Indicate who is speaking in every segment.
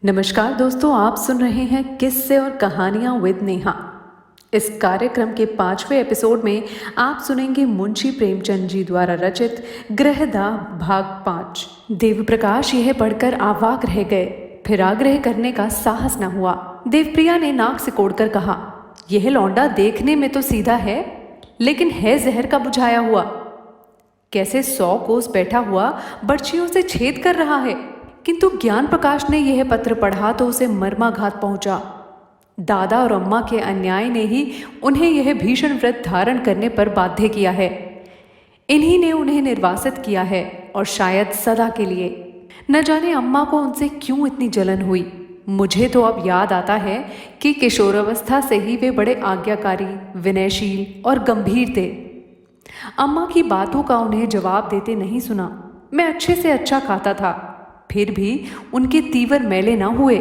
Speaker 1: नमस्कार दोस्तों, आप सुन रहे हैं किस्से और कहानियां विद नेहा। इस कार्यक्रम के 5वें एपिसोड में आप सुनेंगे मुंशी प्रेमचंद जी द्वारा रचित गृहदा भाग 5। देवप्रकाश यह पढ़कर अवाक रह गए, फिर आग्रह करने का साहस न हुआ। देवप्रिया ने नाक सिकोड़कर कहा, यह लौंडा देखने में तो सीधा है, लेकिन है जहर का बुझाया हुआ। कैसे 100 कोस बैठा हुआ बर्छियों से छेद कर रहा है। किंतु ज्ञान प्रकाश ने यह पत्र पढ़ा तो उसे मर्माघात पहुंचा। दादा और अम्मा के अन्याय ने ही उन्हें यह भीषण व्रत धारण करने पर बाध्य किया है। इन्हीं ने उन्हें निर्वासित किया है, और शायद सदा के लिए। न जाने अम्मा को उनसे क्यों इतनी जलन हुई। मुझे तो अब याद आता है कि किशोरावस्था से ही वे बड़े आज्ञाकारी, विनयशील और गंभीर थे। अम्मा की बातों का उन्हें जवाब देते नहीं सुना। मैं अच्छे से अच्छा खाता था, फिर भी उनके तीवर मैले न हुए।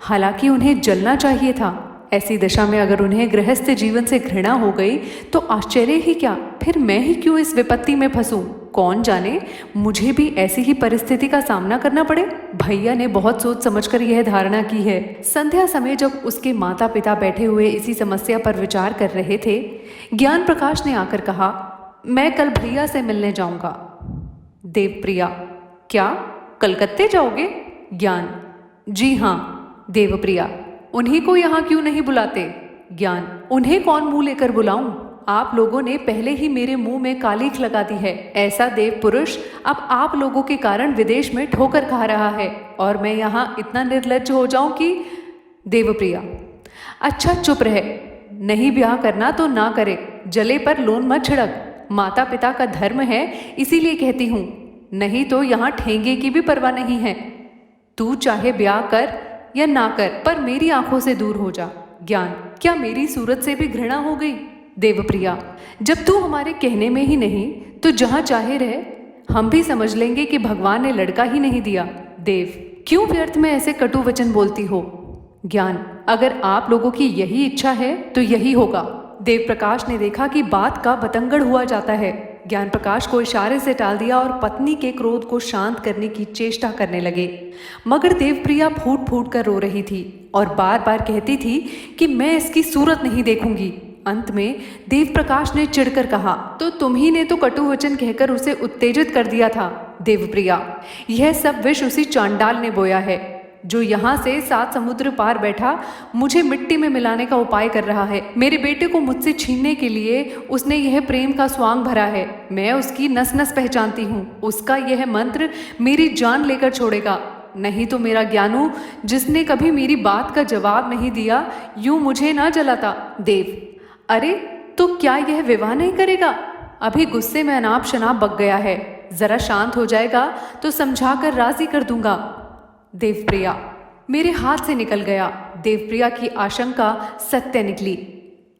Speaker 1: हालांकि उन्हें जलना चाहिए था। ऐसी दशा में अगर उन्हें गृहस्थ जीवन से घृणा हो गई तो आश्चर्य ही क्या, फिर मैं ही क्यों इस विपत्ति में फंसूं। कौन जाने मुझे भी ऐसी ही परिस्थिति का सामना करना पड़े। भैया ने बहुत सोच समझकर यह धारणा की है। संध्या समय जब उसके माता पिता बैठे हुए इसी समस्या पर विचार कर रहे थे, ज्ञान प्रकाश ने आकर कहा, मैं कल भैया से मिलने जाऊंगा। देवप्रिया, क्या कलकत्ते जाओगे? ज्ञान, जी हाँ। देवप्रिया, उन्हीं को यहाँ क्यों नहीं बुलाते? ज्ञान, उन्हें कौन मुंह लेकर बुलाऊं? आप लोगों ने पहले ही मेरे मुंह में कालीख लगा दी है। ऐसा देव पुरुष अब आप लोगों के कारण विदेश में ठोकर खा रहा है, और मैं यहाँ इतना निर्लज्ज हो जाऊं कि। देवप्रिया, अच्छा चुप रहे। नहीं ब्याह करना तो ना करे, जले पर लोन मत छिड़क। माता पिता का धर्म है, इसीलिए कहती हूँ, नहीं तो यहाँ ठेंगे की भी परवाह नहीं है। तू चाहे ब्याह कर या ना कर, पर मेरी आंखों से दूर हो जा। ज्ञान, क्या मेरी सूरत से भी घृणा हो गई? देवप्रिया, जब तू हमारे कहने में ही नहीं तो जहाँ चाहे रहे। हम भी समझ लेंगे कि भगवान ने लड़का ही नहीं दिया। देव, क्यों व्यर्थ में ऐसे कटु वचन बोलती हो? ज्ञान, अगर आप लोगों की यही इच्छा है तो यही होगा। देवप्रकाश ने देखा कि बात का बतंगड़ हुआ जाता है। ज्ञान प्रकाश को इशारे से टाल दिया और पत्नी के क्रोध को शांत करने की चेष्टा करने लगे। मगर देवप्रिया फूट फूट कर रो रही थी और बार बार कहती थी कि मैं इसकी सूरत नहीं देखूंगी। अंत में देवप्रकाश ने चिढ़कर कहा, तो तुम्ही ने तो कटु वचन कहकर उसे उत्तेजित कर दिया था। देवप्रिया, यह सब विष उसी चांडाल ने बोया है, जो यहाँ से 7 समुद्र पार बैठा मुझे मिट्टी में मिलाने का उपाय कर रहा है। मेरे बेटे को मुझसे छीनने के लिए उसने यह प्रेम का स्वांग भरा है। मैं उसकी नस नस पहचानती हूँ। उसका यह मंत्र मेरी जान लेकर छोड़ेगा। नहीं तो मेरा ज्ञानू, जिसने कभी मेरी बात का जवाब नहीं दिया, यूं मुझे ना जलाता। देव, अरे तो क्या यह विवाह नहीं करेगा? अभी गुस्से में अनाप शनाप बक गया है, जरा शांत हो जाएगा तो समझा कर राजी कर दूंगा। देवप्रिया, मेरे हाथ से निकल गया। देवप्रिया की आशंका सत्य निकली।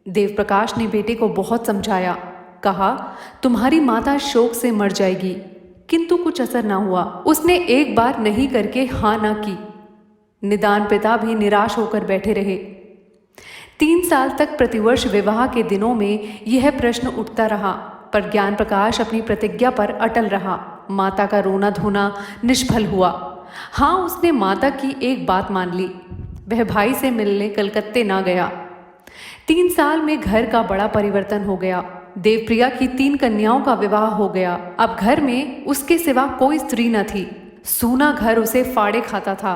Speaker 1: देवप्रकाश ने बेटे को बहुत समझाया, कहा, तुम्हारी माता शोक से मर जाएगी। किंतु कुछ असर ना हुआ। उसने एक बार नहीं करके हाँ ना की। निदान पिता भी निराश होकर बैठे रहे। 3 साल तक प्रतिवर्ष विवाह के दिनों में यह प्रश्न उठता रहा, पर ज्ञान प्रकाश अपनी प्रतिज्ञा पर अटल रहा। माता का रोना धोना निष्फल हुआ। हाँ, उसने माता की एक बात मान ली, वह भाई से मिलने कलकत्ते ना गया। 3 साल में घर का बड़ा परिवर्तन हो गया। देवप्रिया की 3 कन्याओं का विवाह हो गया। अब घर में उसके सिवा कोई स्त्री न थी। सूना घर उसे फाड़े खाता था।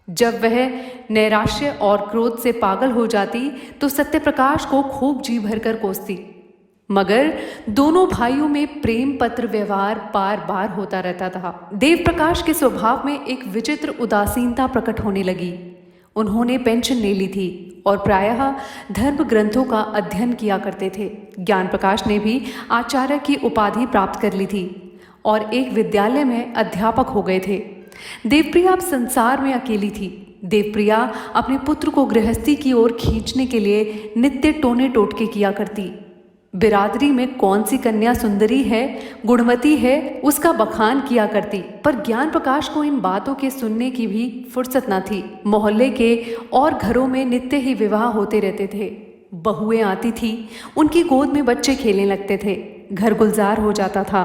Speaker 1: जब वह नैराश्य और क्रोध से पागल हो जाती तो सत्यप्रकाश को खूब जी भरकर कोसती। मगर दोनों भाइयों में प्रेम पत्र व्यवहार बार बार होता रहता था। देवप्रकाश के स्वभाव में एक विचित्र उदासीनता प्रकट होने लगी। उन्होंने पेंशन ले ली थी और प्रायः धर्म ग्रंथों का अध्ययन किया करते थे। ज्ञान प्रकाश ने भी आचार्य की उपाधि प्राप्त कर ली थी और एक विद्यालय में अध्यापक हो गए थे। देवप्रिया अब संसार में अकेली थी। देवप्रिया अपने पुत्र को गृहस्थी की ओर खींचने के लिए नित्य टोने टोटके किया करती। बिरादरी में कौन सी कन्या सुंदरी है, गुणवती है, उसका बखान किया करती। पर ज्ञान प्रकाश को इन बातों के सुनने की भी फुर्सत न थी। मोहल्ले के और घरों में नित्य ही विवाह होते रहते थे। बहुएं आती थी, उनकी गोद में बच्चे खेलने लगते थे। घर गुलजार हो जाता था।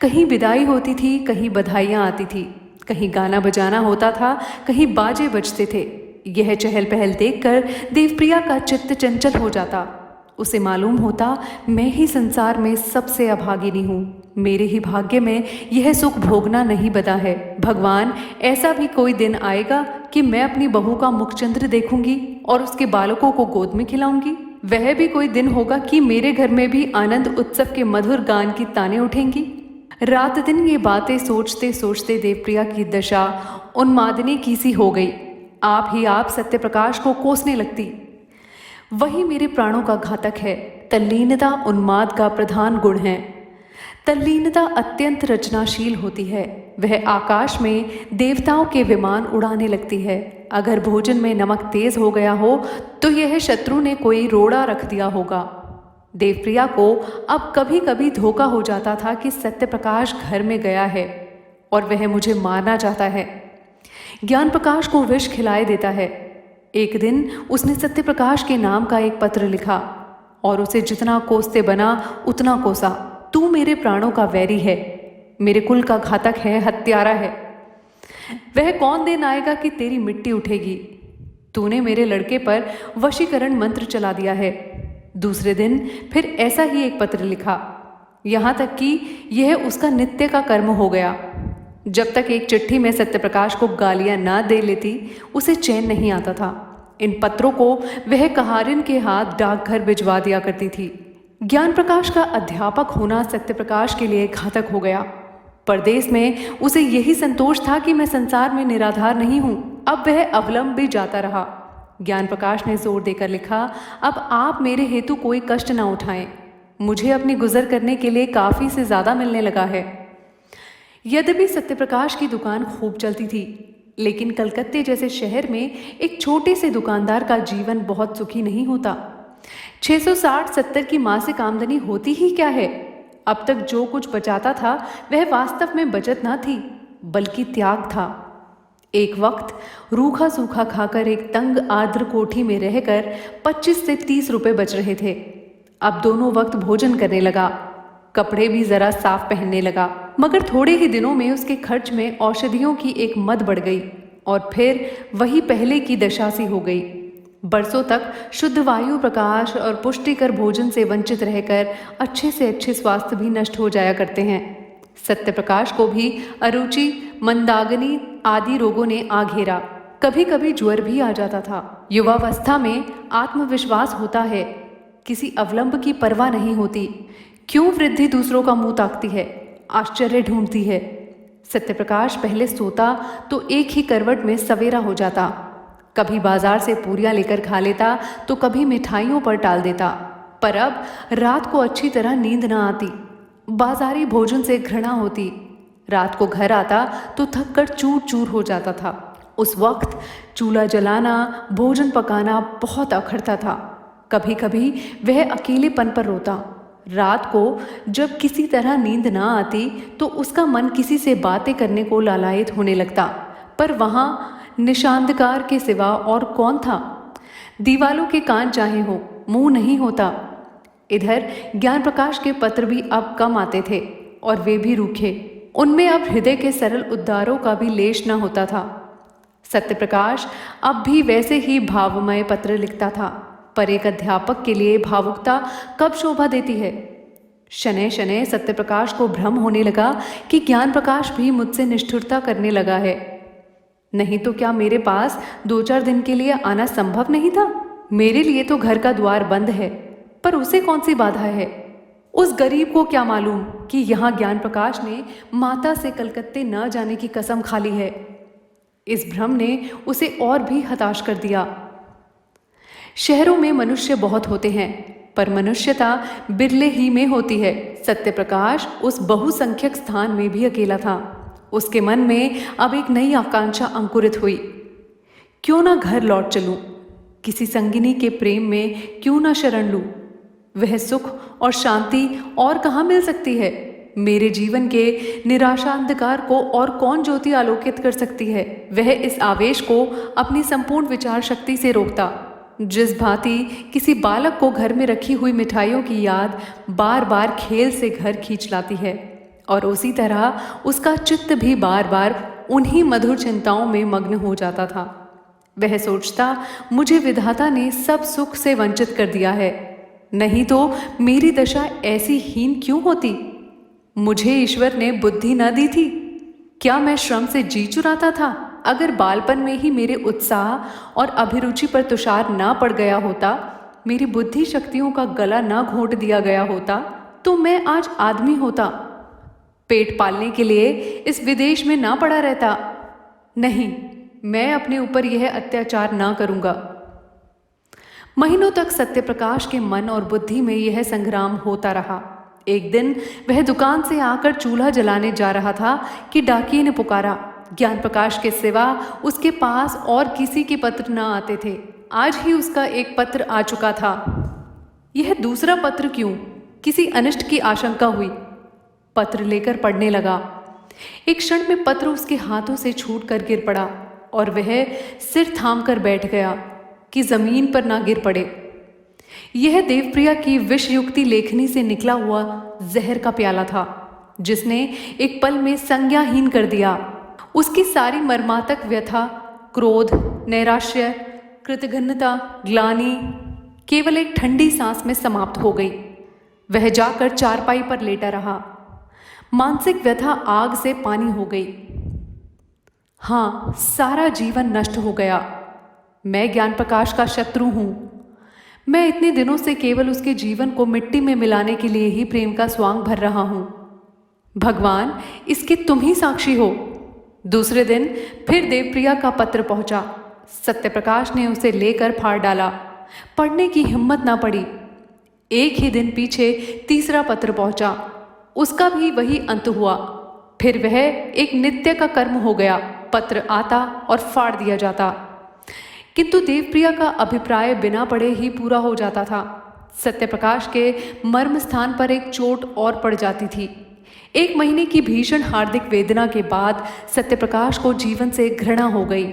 Speaker 1: कहीं विदाई होती थी, कहीं बधाइयाँ आती थी। कहीं गाना बजाना होता था, कहीं बाजे बजते थे। यह चहल पहल देखकर देवप्रिया का चित्त चंचल हो जाता। उसे मालूम होता, मैं ही संसार में सबसे अभागिनी हूँ, मेरे ही भाग्य में यह सुख भोगना नहीं बता है। भगवान, ऐसा भी कोई दिन आएगा कि मैं अपनी बहू का मुखचंद्र देखूंगी और उसके बालकों को गोद में खिलाऊंगी। वह भी कोई दिन होगा कि मेरे घर में भी आनंद उत्सव के मधुर गान की तानें उठेंगी। रात दिन ये बातें सोचते सोचते देवप्रिया की दशा उन्मादिनी की सी हो गई। आप ही आप सत्यप्रकाश को कोसने लगती। वही मेरे प्राणों का घातक है। तल्लीनता उन्माद का प्रधान गुण है। तल्लीनता अत्यंत रचनाशील होती है। वह आकाश में देवताओं के विमान उड़ाने लगती है। अगर भोजन में नमक तेज हो गया हो तो यह शत्रु ने कोई रोड़ा रख दिया होगा। देवप्रिया को अब कभी कभी धोखा हो जाता था कि सत्यप्रकाश घर में गया है और वह मुझे मारना चाहता है। ज्ञान प्रकाश को विष खिलाए देता है। एक दिन उसने सत्यप्रकाश के नाम का एक पत्र लिखा और उसे जितना कोसते बना उतना कोसा। तू मेरे प्राणों का वैरी है, मेरे कुल का घातक है, हत्यारा है। वह कौन दिन आएगा कि तेरी मिट्टी उठेगी। तूने मेरे लड़के पर वशीकरण मंत्र चला दिया है। दूसरे दिन फिर ऐसा ही एक पत्र लिखा, यहाँ तक कि यह उसका नित्य का कर्म हो गया। जब तक एक चिट्ठी में सत्यप्रकाश को गालियां ना दे लेती उसे चैन नहीं आता था। इन पत्रों को वह कहारिन के हाथ डाकघर भिजवा दिया करती थी। ज्ञान प्रकाश का अध्यापक होना सत्यप्रकाश के लिए घातक हो गया। परदेश में उसे यही संतोष था कि मैं संसार में निराधार नहीं हूं। अब वह अवलंब भी जाता रहा। ज्ञान प्रकाश ने जोर देकर लिखा, अब आप मेरे हेतु कोई कष्ट ना उठाएं। मुझे अपनी गुजर करने के लिए काफी से ज्यादा मिलने लगा है। यद्यपि सत्यप्रकाश की दुकान खूब चलती थी, लेकिन कलकत्ते जैसे शहर में एक छोटे से दुकानदार का जीवन बहुत सुखी नहीं होता। 660-70 की मासिक आमदनी होती ही क्या है। अब तक जो कुछ बचाता था वह वास्तव में बचत ना थी बल्कि त्याग था। एक वक्त रूखा सूखा खाकर एक तंग आर्द्र कोठी में रहकर 25 से 30 रुपए बच रहे थे। अब दोनों वक्त भोजन करने लगा, कपड़े भी जरा साफ पहनने लगा, मगर थोड़े ही दिनों में उसके खर्च में औषधियों की एक मद बढ़ गई और फिर वही पहले की दशा सी हो गई। बरसों तक शुद्ध वायु, प्रकाश और पुष्टिकर भोजन से वंचित रहकर अच्छे से अच्छे स्वास्थ्य भी नष्ट हो जाया करते हैं। सत्यप्रकाश को भी अरुचि, मंदाग्नि आदि रोगों ने आ घेरा। कभी कभी ज्वर भी आ जाता था। युवावस्था में आत्मविश्वास होता है, किसी अवलंब की परवाह नहीं होती। क्यों वृद्धि दूसरों का मुंह ताकती है, आश्चर्य ढूंढती है। सत्यप्रकाश पहले सोता तो एक ही करवट में सवेरा हो जाता। कभी बाजार से पूरियां लेकर खा लेता तो कभी मिठाइयों पर टाल देता। पर अब रात को अच्छी तरह नींद न आती, बाजारी भोजन से घृणा होती। रात को घर आता तो थक कर चूर चूर हो जाता था। उस वक्त चूल्हा जलाना, भोजन पकाना बहुत अखरता था। कभी कभी वह अकेलेपन पर रोता। रात को जब किसी तरह नींद ना आती तो उसका मन किसी से बातें करने को लालायित होने लगता, पर वहाँ निशांधकार के सिवा और कौन था। दीवालों के कान चाहे हो, मुंह नहीं होता। इधर ज्ञान प्रकाश के पत्र भी अब कम आते थे और वे भी रूखे। उनमें अब हृदय के सरल उद्गारों का भी लेश न होता था। सत्यप्रकाश अब भी वैसे ही भावमय पत्र लिखता था, पर एक अध्यापक के लिए भावुकता कब शोभा देती है। शनै शनै सत्यप्रकाश को भ्रम होने लगा कि ज्ञान प्रकाश भी मुझसे निष्ठुरता करने लगा है। नहीं तो क्या मेरे पास 2-4 दिन के लिए आना संभव नहीं था। मेरे लिए तो घर का द्वार बंद है, पर उसे कौन सी बाधा है। उस गरीब को क्या मालूम कि यहाँ ज्ञान प्रकाश ने माता से कलकत्ते न जाने की कसम खा ली है। इस भ्रम ने उसे और भी हताश कर दिया। शहरों में मनुष्य बहुत होते हैं, पर मनुष्यता बिरले ही में होती है। सत्यप्रकाश उस बहुसंख्यक स्थान में भी अकेला था। उसके मन में अब एक नई आकांक्षा अंकुरित हुई। क्यों ना घर लौट चलूं, किसी संगिनी के प्रेम में क्यों ना शरण लूं। वह सुख और शांति और कहाँ मिल सकती है। मेरे जीवन के निराशा अंधकार को और कौन ज्योति आलोकित कर सकती है। वह इस आवेश को अपनी संपूर्ण विचार शक्ति से रोकता। जिस भांति किसी बालक को घर में रखी हुई मिठाइयों की याद बार बार खेल से घर खींच लाती है, और उसी तरह उसका चित्त भी बार बार उन्हीं मधुर चिंताओं में मग्न हो जाता था। वह सोचता, मुझे विधाता ने सब सुख से वंचित कर दिया है, नहीं तो मेरी दशा ऐसी हीन क्यों होती। मुझे ईश्वर ने बुद्धि न दी थी, क्या मैं श्रम से जी चुराता था। अगर बालपन में ही मेरे उत्साह और अभिरुचि पर तुषार ना पड़ गया होता, मेरी बुद्धि शक्तियों का गला ना घोंट दिया गया होता, तो मैं आज आदमी होता, पेट पालने के लिए इस विदेश में ना पड़ा रहता। नहीं, मैं अपने ऊपर यह अत्याचार ना करूंगा। महीनों तक सत्यप्रकाश के मन और बुद्धि में यह संग्राम होता रहा। एक दिन वह दुकान से आकर चूल्हा जलाने जा रहा था कि डाकिये ने पुकारा। ज्ञान प्रकाश के सिवा उसके पास और किसी के पत्र न आते थे। आज ही उसका एक पत्र आ चुका था। यह दूसरा पत्र क्यों? किसी अनिष्ट की आशंका हुई। पत्र लेकर पढ़ने लगा। एक क्षण में पत्र उसके हाथों से छूटकर गिर पड़ा और वह सिर थाम कर बैठ गया कि जमीन पर ना गिर पड़े। यह देवप्रिया की विषयुक्ति लेखनी से निकला हुआ जहर का प्याला था, जिसने एक पल में संज्ञाहीन कर दिया। उसकी सारी मर्मातक व्यथा, क्रोध, नैराश्य, कृतघ्नता, ग्लानि केवल एक ठंडी सांस में समाप्त हो गई। वह जाकर चारपाई पर लेटा रहा। मानसिक व्यथा आग से पानी हो गई। हाँ, सारा जीवन नष्ट हो गया। मैं ज्ञान प्रकाश का शत्रु हूं। मैं इतने दिनों से केवल उसके जीवन को मिट्टी में मिलाने के लिए ही प्रेम का स्वांग भर रहा हूं। भगवान, इसके तुम ही साक्षी हो। दूसरे दिन फिर देवप्रिया का पत्र पहुंचा। सत्यप्रकाश ने उसे लेकर फाड़ डाला। पढ़ने की हिम्मत ना पड़ी। एक ही दिन पीछे तीसरा पत्र पहुंचा। उसका भी वही अंत हुआ। फिर वह एक नित्य का कर्म हो गया। पत्र आता और फाड़ दिया जाता, किंतु देवप्रिया का अभिप्राय बिना पढ़े ही पूरा हो जाता था। सत्यप्रकाश के मर्म स्थान पर एक चोट और पड़ जाती थी। 1 महीने की भीषण हार्दिक वेदना के बाद सत्यप्रकाश को जीवन से घृणा हो गई।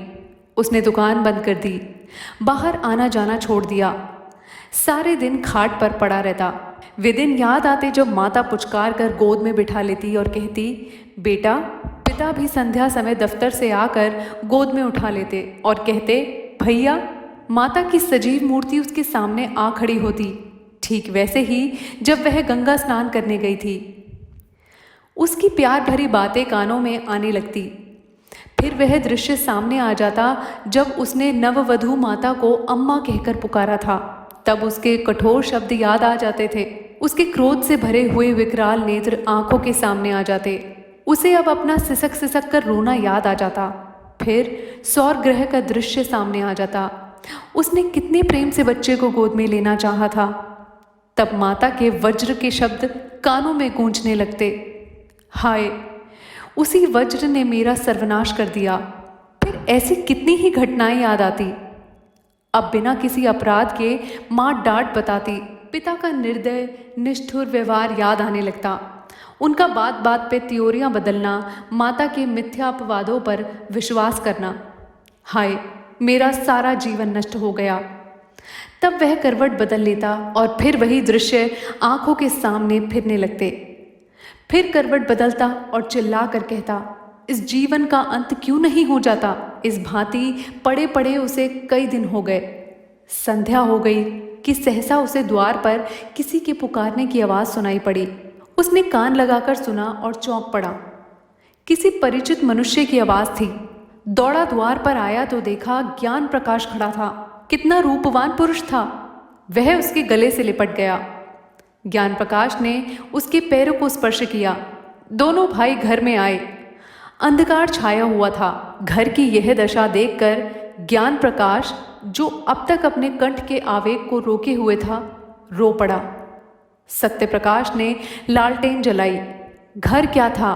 Speaker 1: उसने दुकान बंद कर दी, बाहर आना जाना छोड़ दिया, सारे दिन खाट पर पड़ा रहता। वे दिन याद आते जब माता पुचकार कर गोद में बिठा लेती और कहती, बेटा। पिता भी संध्या समय दफ्तर से आकर गोद में उठा लेते और कहते, भैया। माता की सजीव मूर्ति उसके सामने आ खड़ी होती। ठीक वैसे ही जब वह गंगा स्नान करने गई थी, उसकी प्यार भरी बातें कानों में आने लगती। फिर वह दृश्य सामने आ जाता जब उसने नववधू माता को अम्मा कहकर पुकारा था। तब उसके कठोर शब्द याद आ जाते थे। उसके क्रोध से भरे हुए विकराल नेत्र आंखों के सामने आ जाते। उसे अब अपना सिसक सिसक कर रोना याद आ जाता। फिर सौर ग्रह का दृश्य सामने आ जाता। उसने कितने प्रेम से बच्चे को गोद में लेना चाहा था। तब माता के वज्र के शब्द कानों में गूंजने लगते। हाय, उसी वज्र ने मेरा सर्वनाश कर दिया। फिर ऐसी कितनी ही घटनाएं याद आती। अब बिना किसी अपराध के माँ डांट बताती। पिता का निर्दय निष्ठुर व्यवहार याद आने लगता। उनका बात बात पे त्योरियां बदलना, माता के मिथ्या अपवादों पर विश्वास करना। हाय, मेरा सारा जीवन नष्ट हो गया। तब वह करवट बदल लेता और फिर वही दृश्य आंखों के सामने फिरने लगते। फिर करवट बदलता और चिल्ला कर कहता, इस जीवन का अंत क्यों नहीं हो जाता। इस भांति पड़े पड़े उसे कई दिन हो गए। संध्या हो गई कि सहसा उसे द्वार पर किसी के पुकारने की आवाज़ सुनाई पड़ी। उसने कान लगाकर सुना और चौंक पड़ा। किसी परिचित मनुष्य की आवाज़ थी। दौड़ा द्वार पर आया तो देखा ज्ञान प्रकाश खड़ा था। कितना रूपवान पुरुष था। वह उसके गले से लिपट गया। ज्ञान प्रकाश ने उसके पैरों को स्पर्श किया। दोनों भाई घर में आए। अंधकार छाया हुआ था। घर की यह दशा देखकर ज्ञान प्रकाश, जो अब तक अपने कंठ के आवेग को रोके हुए था, रो पड़ा। सत्यप्रकाश ने लालटेन जलाई। घर क्या था?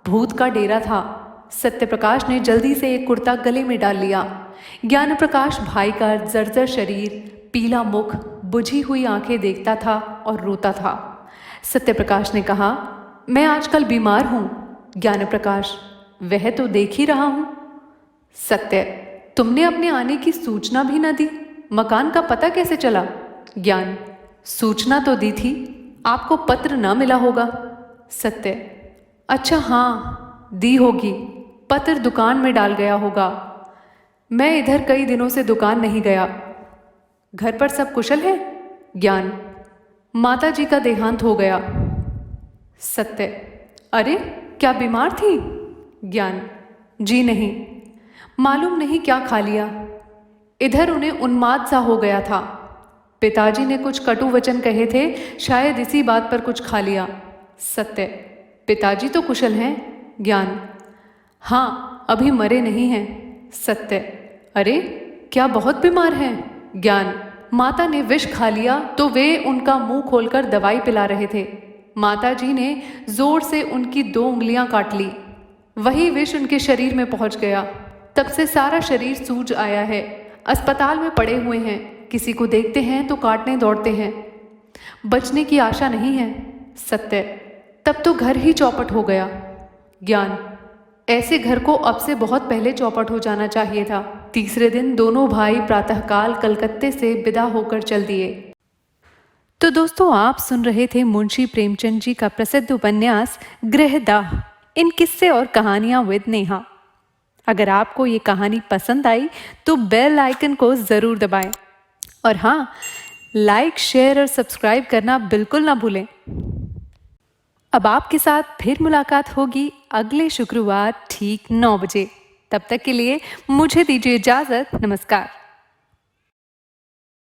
Speaker 1: भूत का डेरा था। सत्यप्रकाश ने जल्दी से एक कुर्ता गले में डाल लिया। ज्ञान प्रकाश भाई का जर्जर शरीर, पीला मुख, बुझी हुई आंखें देखता था और रोता था। सत्यप्रकाश ने कहा, मैं आजकल बीमार हूँ। ज्ञान प्रकाश, वह तो देख ही रहा हूँ। सत्य, तुमने अपने आने की सूचना भी न दी। मकान का पता कैसे चला? ज्ञान, सूचना तो दी थी, आपको पत्र न मिला होगा। सत्य, अच्छा हाँ, दी होगी। पत्र दुकान में डाल गया होगा। मैं इधर कई दिनों से दुकान नहीं गया। घर पर सब कुशल है? ज्ञान, माता जी का देहांत हो गया। सत्य, अरे क्या बीमार थी? ज्ञान, जी नहीं, मालूम नहीं क्या खा लिया। इधर उन्हें उन्माद सा हो गया था। पिताजी ने कुछ कटु वचन कहे थे, शायद इसी बात पर कुछ खा लिया। सत्य, पिताजी तो कुशल हैं? ज्ञान, हाँ, अभी मरे नहीं हैं। सत्य, अरे क्या बहुत बीमार हैं? ज्ञान, माता ने विष खा लिया तो वे उनका मुंह खोलकर दवाई पिला रहे थे। माता जी ने जोर से उनकी 2 उंगलियां काट ली। वही विष उनके शरीर में पहुंच गया। तब से सारा शरीर सूज आया है। अस्पताल में पड़े हुए हैं। किसी को देखते हैं तो काटने दौड़ते हैं। बचने की आशा नहीं है। सत्य, तब तो घर ही चौपट हो गया। ज्ञान, ऐसे घर को अब से बहुत पहले चौपट हो जाना चाहिए था। तीसरे दिन दोनों भाई प्रातःकाल कलकत्ते से विदा होकर चल दिए। तो दोस्तों, आप सुन रहे थे मुंशी प्रेमचंद जी का प्रसिद्ध उपन्यास गृहदाह, इन किस्से और कहानियां विद नेहा। अगर आपको ये कहानी पसंद आई तो बेल आइकन को ज़रूर दबाएं और हाँ, लाइक, शेयर और सब्सक्राइब करना बिल्कुल ना भूलें। अब आपके साथ फिर मुलाकात होगी अगले शुक्रवार ठीक 9 बजे। तब तक के लिए मुझे दीजिए इजाज़त। नमस्कार।